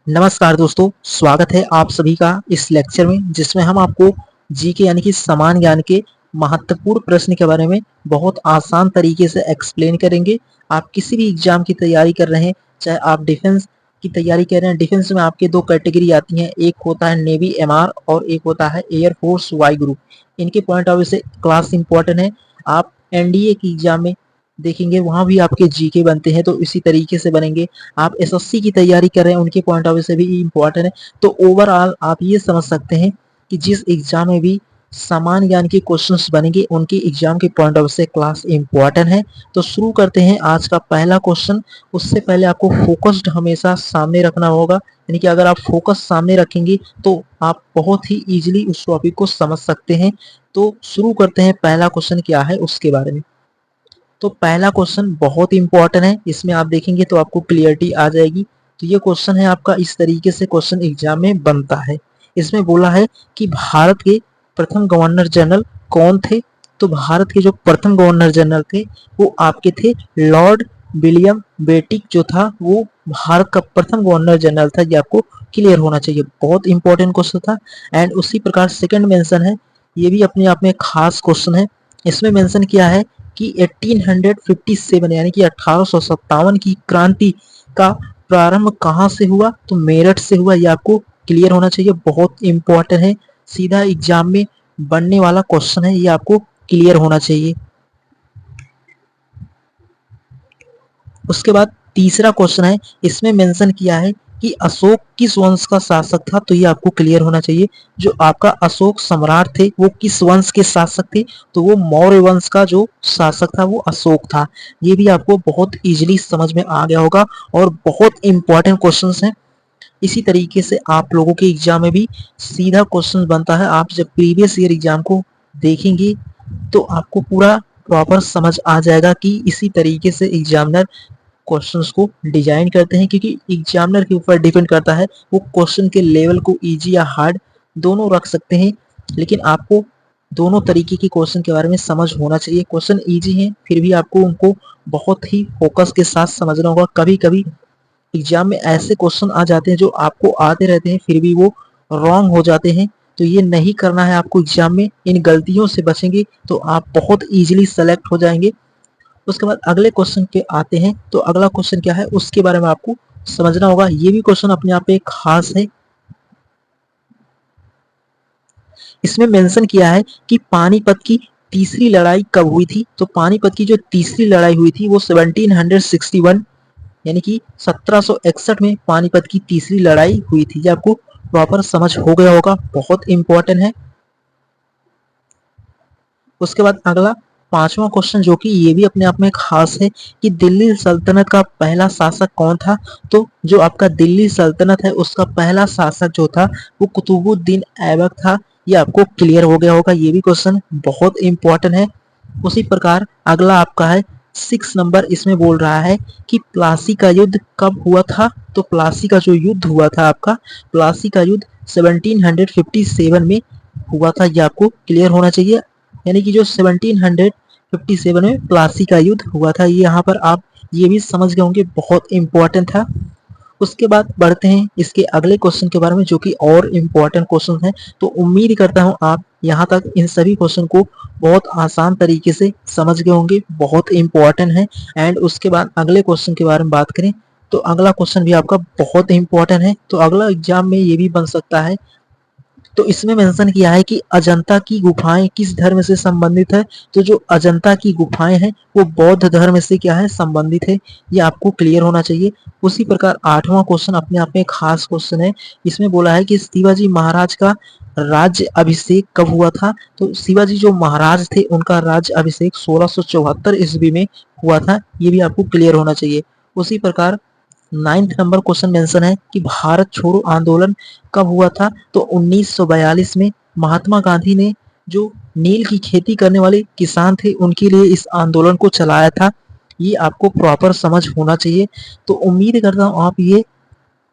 नमस्कार दोस्तों, स्वागत है आप सभी का इस लेक्चर में जिसमें हम आपको जीके यानी कि सामान्य ज्ञान के महत्वपूर्ण प्रश्न के बारे में बहुत आसान तरीके से एक्सप्लेन करेंगे। आप किसी भी एग्जाम की तैयारी कर रहे हैं, चाहे आप डिफेंस की तैयारी कर रहे हैं। डिफेंस में आपके दो कैटेगरी आती हैं, एक होता है नेवी एमआर और एक होता है एयरफोर्स वाई ग्रुप। इनके पॉइंट ऑफ व्यू से क्लास इंपॉर्टेंट है। आप एनडीए की एग्जाम में देखेंगे, वहां भी आपके जीके बनते हैं, तो इसी तरीके से बनेंगे। आप एसएससी की तैयारी कर रहे हैं, उनके पॉइंट ऑफ व्यू से भी इम्पोर्टेंट है। तो ओवरऑल आप ये समझ सकते हैं कि जिस एग्जाम में भी सामान्य ज्ञान के क्वेश्चंस बनेंगे, उनके एग्जाम के पॉइंट ऑफ व्यू से क्लास इंपॉर्टेंट है। तो शुरू करते हैं आज का पहला क्वेश्चन। उससे पहले आपको फोकस्ड हमेशा सामने रखना होगा, यानी कि अगर आप फोकस सामने रखेंगे तो आप बहुत ही इजीली उस टॉपिक को समझ सकते हैं। तो शुरू करते हैं, पहला क्वेश्चन क्या है उसके बारे में। तो पहला क्वेश्चन बहुत इंपॉर्टेंट है, इसमें आप देखेंगे तो आपको क्लियरिटी आ जाएगी। तो ये क्वेश्चन है आपका, इस तरीके से क्वेश्चन एग्जाम में बनता है। इसमें बोला है कि भारत के प्रथम गवर्नर जनरल कौन थे। तो भारत के जो प्रथम गवर्नर जनरल थे वो आपके थे लॉर्ड विलियम बेटिक जो था, वो भारत का प्रथम गवर्नर जनरल था। ये आपको क्लियर होना चाहिए, बहुत इंपॉर्टेंट क्वेश्चन था। एंड उसी प्रकार सेकंड मेंशन है, ये भी अपने आप में खास क्वेश्चन है। इसमें मेंशन किया है कि 1857 यानी कि 1857 की क्रांति का प्रारंभ कहाँ से हुआ। तो मेरठ से हुआ। ये आपको क्लियर होना चाहिए, बहुत इंपॉर्टेंट है, सीधा एग्जाम में बनने वाला क्वेश्चन है, ये आपको क्लियर होना चाहिए। उसके बाद तीसरा क्वेश्चन है, इसमें मेंशन किया है कि अशोक किस वंश का शासक था। तो ये आपको क्लियर होना चाहिए, जो आपका अशोक सम्राट थे वो किस वंश के शासक थे। तो वो मौर्य वंश का जो शासक था वो अशोक था। ये भी आपको बहुत इजीली समझ में आ गया होगा और बहुत इंपॉर्टेंट क्वेश्चंस हैं। इसी तरीके से आप लोगों के एग्जाम में भी सीधा क्वेश्चन बनता है। आप जब प्रीवियस ईयर एग्जाम को देखेंगे तो आपको पूरा प्रॉपर समझ आ जाएगा कि इसी तरीके से एग्जामिनर क्वेश्चंस को डिजाइन करते हैं, क्योंकि एग्जामिनर के ऊपर डिपेंड करता है वो क्वेश्चन के लेवल को इजी या हार्ड दोनों रख सकते हैं। लेकिन आपको दोनों तरीके के क्वेश्चन के बारे में समझ होना चाहिए। क्वेश्चन इजी है फिर भी आपको उनको बहुत ही फोकस के साथ समझना होगा। कभी कभी एग्जाम में ऐसे क्वेश्चन आ जाते हैं जो आपको आते रहते हैं फिर भी वो रॉन्ग हो जाते हैं। तो ये नहीं करना है आपको एग्जाम में, इन गलतियों से बचेंगे तो आप बहुत इजीली सेलेक्ट हो जाएंगे। उसके बाद अगले क्वेश्चन पे आते हैं। तो अगला क्वेश्चन क्या है उसके बारे में आपको समझना होगा। ये भी क्वेश्चन अपने आप में खास है। इसमें मेंशन किया है कि पानीपत की तीसरी लड़ाई कब हुई थी। तो पानीपत की जो तीसरी लड़ाई हुई थी वो 1761 यानी कि 1761 में पानीपत की तीसरी लड़ाई हुई थी। ये आपको प्रॉपर समझ हो गया होगा, बहुत इंपॉर्टेंट है। उसके बाद अगला पांचवा क्वेश्चन, जो कि ये भी अपने आप में खास है, कि दिल्ली सल्तनत का पहला शासक कौन था। तो जो आपका दिल्ली सल्तनत है उसका पहला शासक जो था वो कुतुबुद्दीन ऐबक था। ये आपको क्लियर हो गया होगा, ये भी क्वेश्चन बहुत इंपॉर्टेंट है। उसी प्रकार अगला आपका है 6 नंबर। इसमें बोल रहा है कि प्लासी का युद्ध कब हुआ था। तो प्लासी का जो युद्ध हुआ था आपका, प्लासी का युद्ध 1757 में हुआ था। ये आपको क्लियर होना चाहिए, यानी कि जो 1757 में प्लासी का युद्ध हुआ था। ये यहाँ पर आप ये भी समझ गए होंगे, बहुत इंपॉर्टेंट था। उसके बाद बढ़ते हैं इसके अगले क्वेश्चन के बारे में, जो कि और इम्पोर्टेंट क्वेश्चन है। तो उम्मीद करता हूँ आप यहाँ तक इन सभी क्वेश्चन को बहुत आसान तरीके से समझ गए होंगे, बहुत इंपॉर्टेंट है। एंड उसके बाद अगले क्वेश्चन के बारे में बात करें तो अगला क्वेश्चन भी आपका बहुत इंपॉर्टेंट है। तो अगला एग्जाम में ये भी बन सकता है। तो इसमें मेंशन किया है कि अजंता की गुफाएं किस धर्म से संबंधित है। तो जो अजंता की गुफाएं हैं वो बौद्ध धर्म से क्या है, संबंधित है। ये आपको क्लियर होना चाहिए। उसी प्रकार आठवां क्वेश्चन अपने आप में खास क्वेश्चन है। इसमें बोला है कि शिवाजी महाराज का राज्य अभिषेक कब हुआ था। तो शिवाजी जो महाराज थे उनका राज्य अभिषेक 1674 ईस्वी में हुआ था। ये भी आपको क्लियर होना चाहिए। उसी प्रकार 9 नंबर क्वेश्चन मेंशन है कि भारत छोड़ो आंदोलन कब हुआ था। तो 1942 में महात्मा गांधी ने जो नील की खेती करने वाले किसान थे उनके लिए इस आंदोलन को चलाया था। ये आपको प्रॉपर समझ होना चाहिए। तो उम्मीद करता हूँ आप ये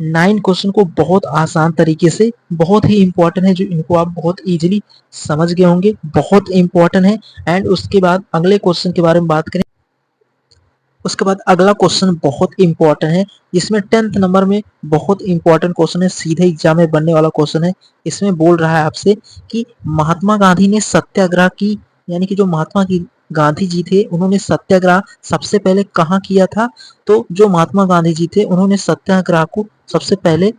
9 क्वेश्चन को बहुत आसान तरीके से, बहुत ही इंपॉर्टेंट है, जो इनको आप बहुत इजीली समझ गए होंगे, बहुत इंपॉर्टेंट है। एंड उसके बाद अगले क्वेश्चन के बारे में बात करें। उसके बाद अगला क्वेश्चन बहुत इंपॉर्टेंट है, जिसमें 10th नंबर में बहुत इंपॉर्टेंट क्वेश्चन है, सीधे एग्जाम में बनने वाला क्वेश्चन है। इसमें बोल रहा है आपसे कि महात्मा गांधी ने सत्याग्रह की, यानी कि जो महात्मा की गांधी जी थे उन्होंने सत्याग्रह सबसे पहले कहाँ किया था? तो जो महात्मा गांधी जी थे उन्होंने सत्याग्रह को सबसे पहले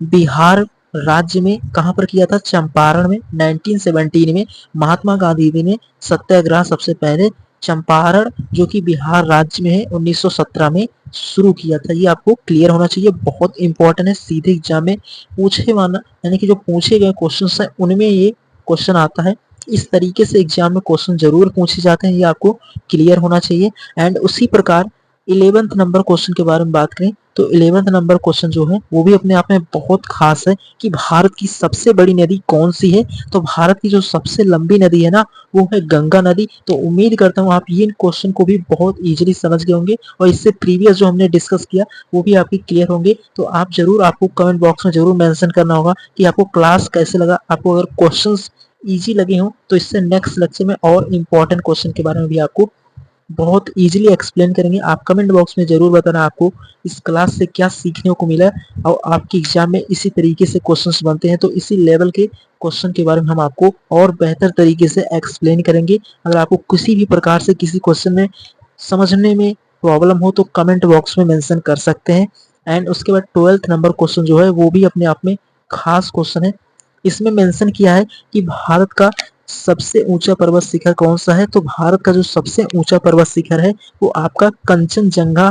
बिहार राज्य में कहाँ पर किया था? चंपारण में। 1917 में महात्मा गांधी जी ने सत्याग्रह सबसे पहले चंपारण, जो कि बिहार राज्य में है, 1917 में शुरू किया था। ये आपको क्लियर होना चाहिए, बहुत इंपॉर्टेंट है, सीधे एग्जाम में पूछे वाला, यानी कि जो पूछे गए क्वेश्चन है उनमें ये क्वेश्चन आता है। इस तरीके से एग्जाम में क्वेश्चन जरूर पूछे जाते हैं, ये आपको क्लियर होना चाहिए। एंड उसी प्रकार 11th नंबर क्वेश्चन के बारे में बात करें तो 11th नंबर क्वेश्चन जो है वो भी अपने आप में बहुत खास है कि भारत की सबसे बड़ी नदी कौन सी है? तो भारत की जो सबसे लंबी नदी है ना वो है गंगा नदी। तो उम्मीद करता हूँ आप ये क्वेश्चन को भी बहुत इजीली समझ गए होंगे और इससे प्रीवियस जो हमने डिस्कस किया वो भी आपके क्लियर होंगे। तो आप जरूर, आपको कमेंट बॉक्स में जरूर मेंशन करना होगा कि आपको क्लास कैसे लगा। आपको अगर क्वेश्चंस इजी लगे हों तो इससे नेक्स्ट लेक्चर में और इम्पोर्टेंट क्वेश्चन के बारे में भी आपको बहुत इजीली एक्सप्लेन करेंगे। आप कमेंट बॉक्स में जरूर बताना आपको इस क्लास से क्या सीखने को मिला और आपके एग्जाम में इसी तरीके से क्वेश्चंस बनते हैं तो इसी लेवल के क्वेश्चन के बारे में हम आपको और बेहतर तरीके से एक्सप्लेन करेंगे। अगर आपको किसी भी प्रकार से किसी क्वेश्चन में समझने में प्रॉब्लम हो तो कमेंट बॉक्स में मेंशन कर सकते हैं। एंड उसके बाद 12th नंबर क्वेश्चन जो है वो भी अपने आप में खास क्वेश्चन है। इसमें मेंशन किया है कि भारत का सबसे ऊंचा पर्वत शिखर कौन सा है? तो भारत का जो सबसे ऊंचा पर्वत शिखर है वो आपका कंचनजंगा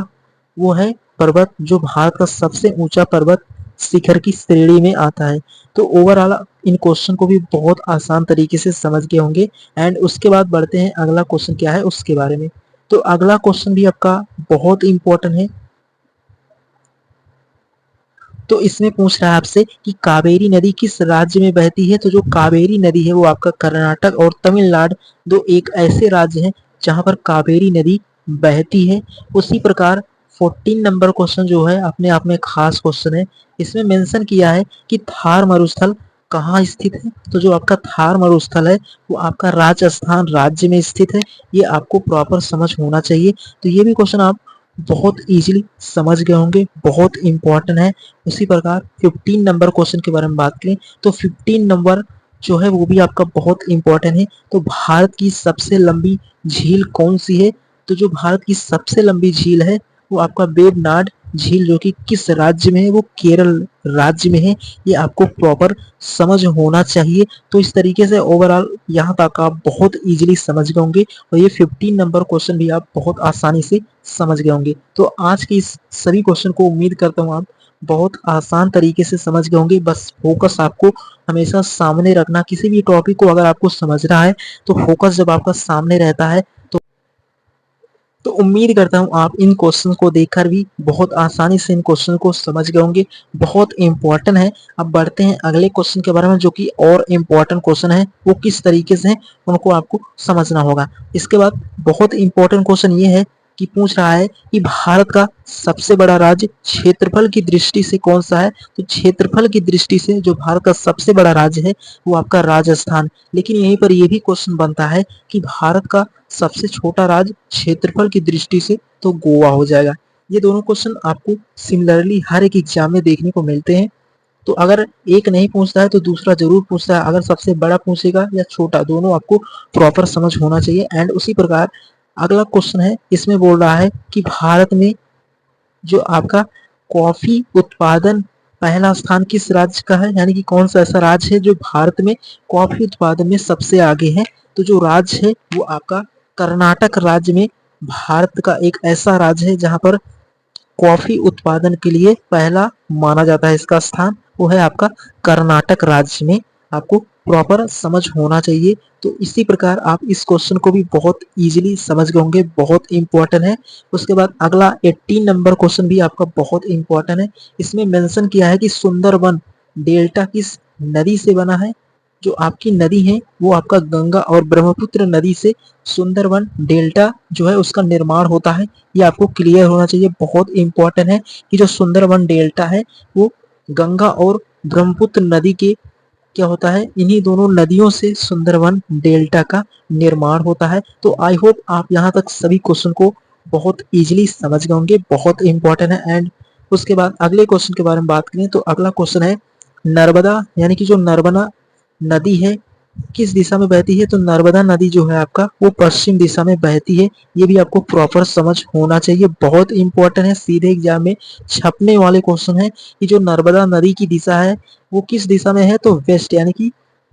वो है पर्वत, जो भारत का सबसे ऊंचा पर्वत शिखर की श्रेणी में आता है। तो ओवरऑल इन क्वेश्चन को भी बहुत आसान तरीके से समझ गए होंगे। एंड उसके बाद बढ़ते हैं अगला क्वेश्चन क्या है उसके बारे में। तो अगला क्वेश्चन भी आपका बहुत इंपॉर्टेंट है। तो इसमें पूछ रहा है आपसे कि कावेरी नदी किस राज्य में बहती है? तो जो कावेरी नदी है वो आपका कर्नाटक और तमिलनाडु दो एक ऐसे राज्य हैं जहां पर कावेरी नदी बहती है। उसी प्रकार 14 नंबर क्वेश्चन जो है अपने आप में खास क्वेश्चन है। इसमें मेंशन किया है कि थार मरुस्थल कहाँ स्थित है? तो जो आपका थार मरुस्थल है वो आपका राजस्थान राज्य में स्थित है। ये आपको प्रॉपर समझ होना चाहिए। तो ये भी क्वेश्चन आप बहुत इजीली समझ गए होंगे, बहुत इंपॉर्टेंट है। उसी प्रकार 15 नंबर क्वेश्चन के बारे में बात करें तो 15 नंबर जो है वो भी आपका बहुत इंपॉर्टेंट है। तो भारत की सबसे लंबी झील कौन सी है? तो जो भारत की सबसे लंबी झील है वो आपका वेबनाड झील, जो कि किस राज्य में है? वो केरल राज्य में है। ये आपको प्रॉपर समझ होना चाहिए। तो इस तरीके से ओवरऑल यहाँ तक आप बहुत इजीली समझ गए होंगे और ये 15 नंबर क्वेश्चन भी आप बहुत आसानी से समझ गए होंगे। तो आज के इस सभी क्वेश्चन को उम्मीद करता हूँ आप बहुत आसान तरीके से समझ गए होंगे। बस फोकस आपको हमेशा सामने रखना। किसी भी टॉपिक को अगर आपको समझना है तो फोकस जब आपका सामने रहता है तो उम्मीद करता हूँ आप इन क्वेश्चन को देखकर भी बहुत आसानी से इन क्वेश्चन को समझ गए होंगे। बहुत इंपॉर्टेंट है। अब बढ़ते हैं अगले क्वेश्चन के बारे में, जो कि और इम्पोर्टेंट क्वेश्चन है। वो किस तरीके से है उनको आपको समझना होगा। इसके बाद बहुत इंपॉर्टेंट क्वेश्चन ये है कि पूछ रहा है कि भारत का सबसे बड़ा राज्य क्षेत्रफल की दृष्टि से कौन सा है? तो क्षेत्रफल की दृष्टि से जो भारत का सबसे बड़ा राज्य है वो आपका राजस्थान। लेकिन यहीं पर यह भी क्वेश्चन बनता है कि भारत का सबसे छोटा राज्य क्षेत्रफल की दृष्टि से तो गोवा हो जाएगा। ये दोनों क्वेश्चन आपको सिमिलरली हर एक एग्जाम में देखने को मिलते हैं। तो अगर एक नहीं पूछता है तो दूसरा जरूर पूछता है। अगर सबसे बड़ा पूछेगा या छोटा, दोनों आपको प्रॉपर समझ होना चाहिए। एंड उसी प्रकार अगला क्वेश्चन है, इसमें बोल रहा है कि भारत में जो आपका कॉफी उत्पादन पहला स्थान किस राज्य का है? यानी कि कौन सा ऐसा राज्य है जो भारत में कॉफी उत्पादन में सबसे आगे है? तो जो राज्य है वो आपका कर्नाटक राज्य में भारत का एक ऐसा राज्य है जहां पर कॉफी उत्पादन के लिए पहला माना जाता है इसका स्थान, वो है आपका कर्नाटक राज्य में। आपको प्रॉपर समझ होना चाहिए। तो इसी प्रकार आप इस क्वेश्चन को भी बहुत इजीली समझ गए होंगे, बहुत इंपॉर्टेंट है। उसके बाद अगला 18 नंबर क्वेश्चन भी आपका बहुत इंपॉर्टेंट है। इसमें मेंशन किया है कि सुंदरबन डेल्टा किस नदी से बना है? जो आपकी नदी है वो आपका गंगा और ब्रह्मपुत्र नदी से सुंदरबन डेल्टा जो है उसका निर्माण होता है। ये आपको क्लियर होना चाहिए, बहुत इंपॉर्टेंट है कि जो सुंदरबन डेल्टा है वो गंगा और ब्रह्मपुत्र नदी के क्या होता है, इन्हीं दोनों नदियों से सुंदरबन डेल्टा का निर्माण होता है। तो आई होप आप यहाँ तक सभी क्वेश्चन को बहुत इजीली समझ गए होंगे, बहुत इंपॉर्टेंट है। एंड उसके बाद अगले क्वेश्चन के बारे में बात करें तो अगला क्वेश्चन है नर्मदा यानी कि जो नर्मदा नदी है किस दिशा में बहती है? तो नर्मदा नदी जो है आपका वो पश्चिम दिशा में बहती है। ये भी आपको प्रॉपर समझ होना चाहिए, बहुत इंपॉर्टेंट है, सीधे एग्जाम में छपने वाले क्वेश्चन है कि जो नर्मदा नदी की दिशा है वो किस दिशा में है? तो वेस्ट यानी कि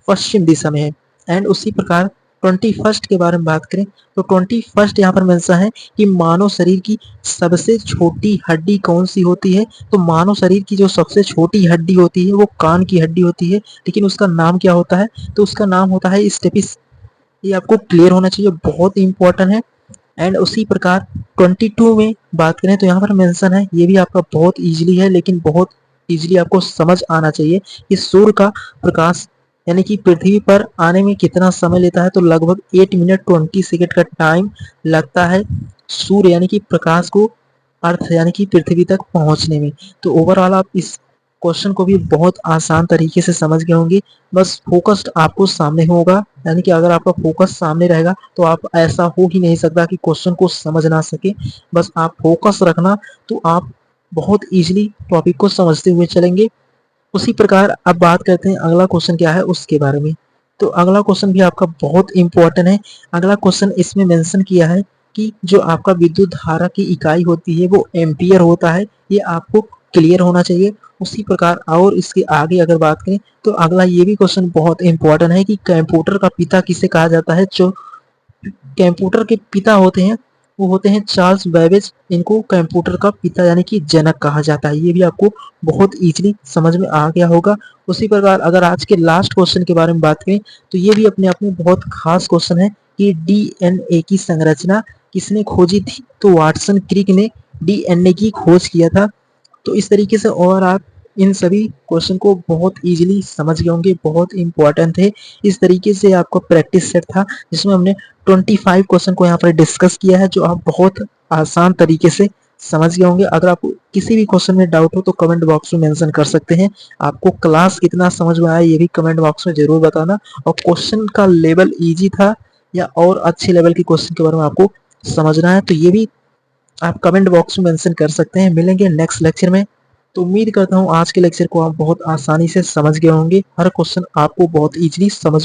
पश्चिम दिशा में है। एंड उसी प्रकार 21st के बारे में बात करें तो 21st यहाँ पर मेंशन है कि मानव शरीर की सबसे छोटी हड्डी कौन सी होती है? तो मानव शरीर की जो सबसे छोटी हड्डी होती है वो कान की हड्डी होती है, लेकिन उसका नाम क्या होता है? तो उसका नाम होता है स्टेपिस। ये आपको क्लियर होना चाहिए, बहुत इंपॉर्टेंट है। एंड उसी प्रकार 22 में बात करें तो यहाँ पर मेंशन है, ये भी आपका बहुत इजीली है लेकिन बहुत इजीली आपको समझ आना चाहिए कि सूर्य का प्रकाश यानी कि पृथ्वी पर आने में कितना समय लेता है? तो लगभग 8 मिनट 20 सेकेंड का टाइम लगता है सूर्य यानी कि प्रकाश को अर्थ यानी कि पृथ्वी तक पहुंचने में। तो ओवरऑल आप इस क्वेश्चन को भी बहुत आसान तरीके से समझ गए होंगे, बस फोकस्ड आपको सामने होगा, यानी कि अगर आपका फोकस सामने रहेगा तो आप ऐसा हो ही नहीं सकता कि क्वेश्चन को समझ ना सके। बस आप फोकस रखना तो आप बहुत इजीली टॉपिक को समझते हुए चलेंगे। उसी प्रकार अब बात करते हैं अगला क्वेश्चन क्या है उसके बारे में। तो अगला क्वेश्चन भी आपका बहुत इंपॉर्टेंट है। अगला क्वेश्चन इसमें मेंशन किया है कि जो आपका विद्युत धारा की इकाई होती है वो एम्पियर होता है, ये आपको क्लियर होना चाहिए। उसी प्रकार और इसके आगे अगर बात करें तो अगला ये भी क्वेश्चन बहुत इंपॉर्टेंट है कि कंप्यूटर का पिता किसे कहा जाता है? जो कंप्यूटर के पिता होते हैं वो होते हैं चार्ल्स बेबेज, इनको कंप्यूटर का पिता यानी कि जनक कहा जाता है। ये भी आपको बहुत इजीली समझ में आ गया होगा। उसी प्रकार अगर आज के लास्ट क्वेश्चन के बारे में बात करें तो ये भी अपने आप में बहुत खास क्वेश्चन है कि डीएनए की संरचना किसने खोजी थी? तो वाटसन क्रिक ने डीएनए की खोज किया था। तो इस तरीके से और आप इन सभी क्वेश्चन को बहुत इजीली समझ गए होंगे, बहुत इंपॉर्टेंट थे। इस तरीके से आपका प्रैक्टिस सेट था जिसमें हमने 25 क्वेश्चन को यहाँ पर डिस्कस किया है जो आप बहुत आसान तरीके से समझ गए होंगे। अगर आपको किसी भी क्वेश्चन में डाउट हो तो कमेंट बॉक्स में मेंशन कर सकते हैं। आपको क्लास कितना समझ में आया ये भी कमेंट बॉक्स में जरूर बताना, और क्वेश्चन का लेवल इजी था या और अच्छे लेवल के क्वेश्चन के बारे में आपको समझना है तो ये भी आप कमेंट बॉक्स में मेंशन कर सकते हैं। मिलेंगे नेक्स्ट लेक्चर में। तो उम्मीद करता हूँ आज के लेक्चर को आप बहुत आसानी से समझ गए होंगे, हर क्वेश्चन आपको बहुत इजीली समझ